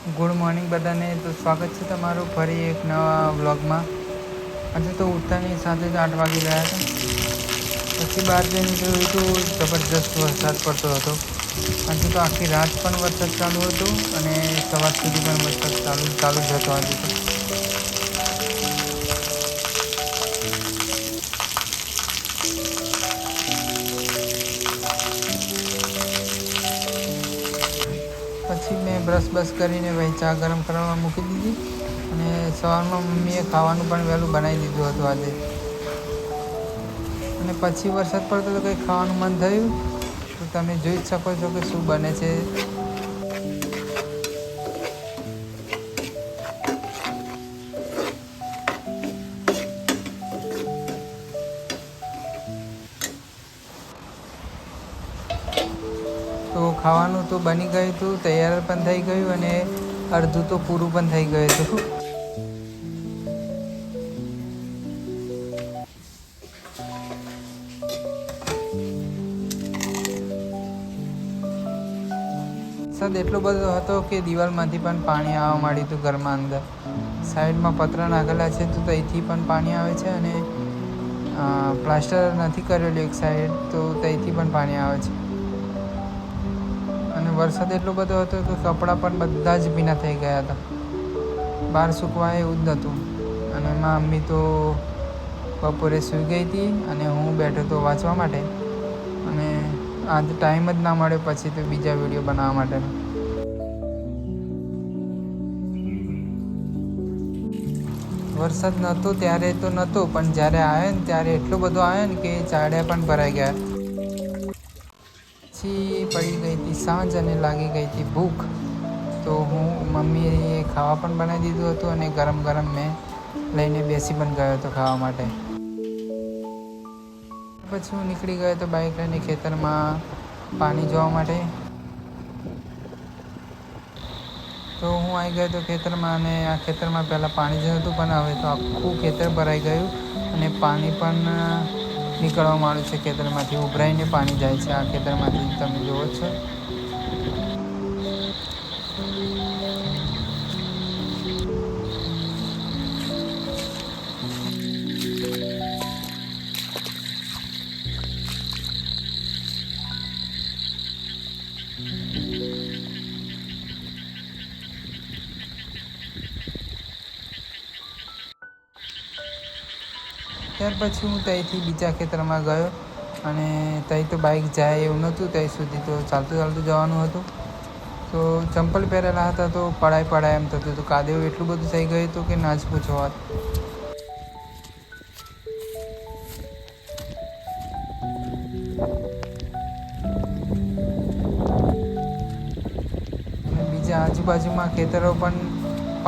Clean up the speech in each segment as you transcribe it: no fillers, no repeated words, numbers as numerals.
Good morning બધાને. તો સ્વાગત છે તમારું ફરી એક નવા વ્લોગમાં. આજે તો ઉઠતાની સાથે જ 8 વાગી ગયા હતા. પછી બહાર જઈને જોયું તો જબરજસ્ત વરસાદ પડતો હતો. આજે તો આખી રાત પણ વરસાદ ચાલુ હતો અને સવાર સુધી પણ વરસાદ ચાલુ જ હતો આજે તો. પછી મેં બ્રશ કરીને ભાઈ ચા ગરમ કરવા મૂકી દીધી અને સવારમાં મમ્મીએ ખાવાનું પણ વહેલું બનાવી દીધું હતું આજે. અને પછી વરસાદ પડતો તો કંઈ ખાવાનું મન થયું તો તમે જોઈ જ શકો છો કે શું બને છે. તો ખાવાનું તો બની ગયું હતું, તૈયાર પણ થઈ ગયું અને અડધું તો પૂરું પણ થઈ ગયું હતું. વરસાદ એટલો બધો હતો કે દિવાલમાંથી પણ પાણી આવવા માંડ્યું હતું ઘરમાં અંદર. સાઈડમાં પતરા નાખેલા છે તો ત્યાંથી પણ પાણી આવે છે અને પ્લાસ્ટર નથી કરેલું એક સાઈડ તો ત્યાંથી પણ પાણી આવે છે. અને વરસાદ એટલો બધો હતો કે કપડાં પણ બધા જ ભીના થઈ ગયા હતા. બહાર સૂકવાય એવું જ નહોતું. અને એમાં મમ્મી તો બપોરે સૂઈ ગઈ હતી અને હું બેઠો હતો વાંચવા માટે. અને આજે ટાઈમ જ ના મળ્યો પછી તો બીજા વિડીયો બનાવવા માટેનો. વરસાદ નહોતો ત્યારે તો નહોતો, પણ જ્યારે આવ્યો ને ત્યારે એટલો બધો આવ્યો ને કે ચાળિયા પણ ભરાઈ ગયા. પછી પડી ગઈ હતી સાંજ અને લાગી ગઈ હતી ભૂખ. તો મમ્મીએ ખાવા પણ બનાવી દીધું હતું અને ગરમ ગરમ મેં લઈને બેસી પણ ગયો હતો ખાવા માટે. પછી હું નીકળી ગયો હતો બાઇક લઈને ખેતરમાં પાણી જોવા માટે. તો હું આવી ગયો હતો ખેતરમાં અને આ ખેતરમાં પહેલાં પાણી જ નહોતું પણ હવે તો આખું ખેતર ભરાઈ ગયું અને પાણી પણ નીકળવા માંડ્યું છે ખેતરમાંથી. ઉભરાઈને પાણી જાય છે આ ખેતરમાંથી, તમે જુઓ છો. ત્યાર પછી હું ત્યાંથી બીજા ખેતરમાં ગયો અને ત્યાં તો બાઇક જાય એવું નહોતું, ત્યાં સુધી તો ચાલતું જવાનું હતું. તો ચંપલ પહેરેલા હતા તો પડાય એમ થતું હતું. કાદવ એટલું બધું થઈ ગયું હતું કે ના જ પૂછો વાત. બીજા આજુબાજુમાં ખેતરો પણ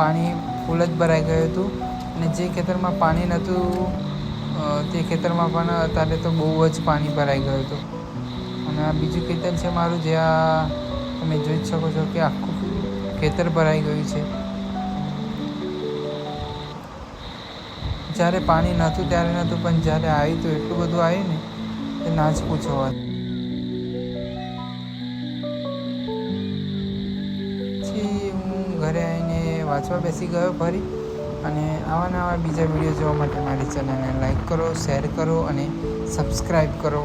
પાણી ફૂલ જ ભરાઈ ગયું હતું અને જે ખેતરમાં પાણી નહોતું તે ખેતરમાં પણ અત્યારે તો બહુ જ પાણી ભરાઈ ગયું હતું. અને આ બીજું ખેતર છે મારું, જ્યાં તમે જોઈ જ શકો છો કે આખું ખેતર ભરાઈ ગયું છે. જ્યારે પાણી નહોતું ત્યારે નહોતું, પણ જ્યારે આવ્યું તો એટલું બધું આવ્યું ને કે ના જ પૂછો વાત. પછી હું ઘરે આવીને વાંચવા બેસી ગયો ફરી. અને આવા બીજા વિડીયો જોવા માટે મારી ચેનલને લાઈક કરો, શેર કરો અને સબસ્ક્રાઈબ કરો.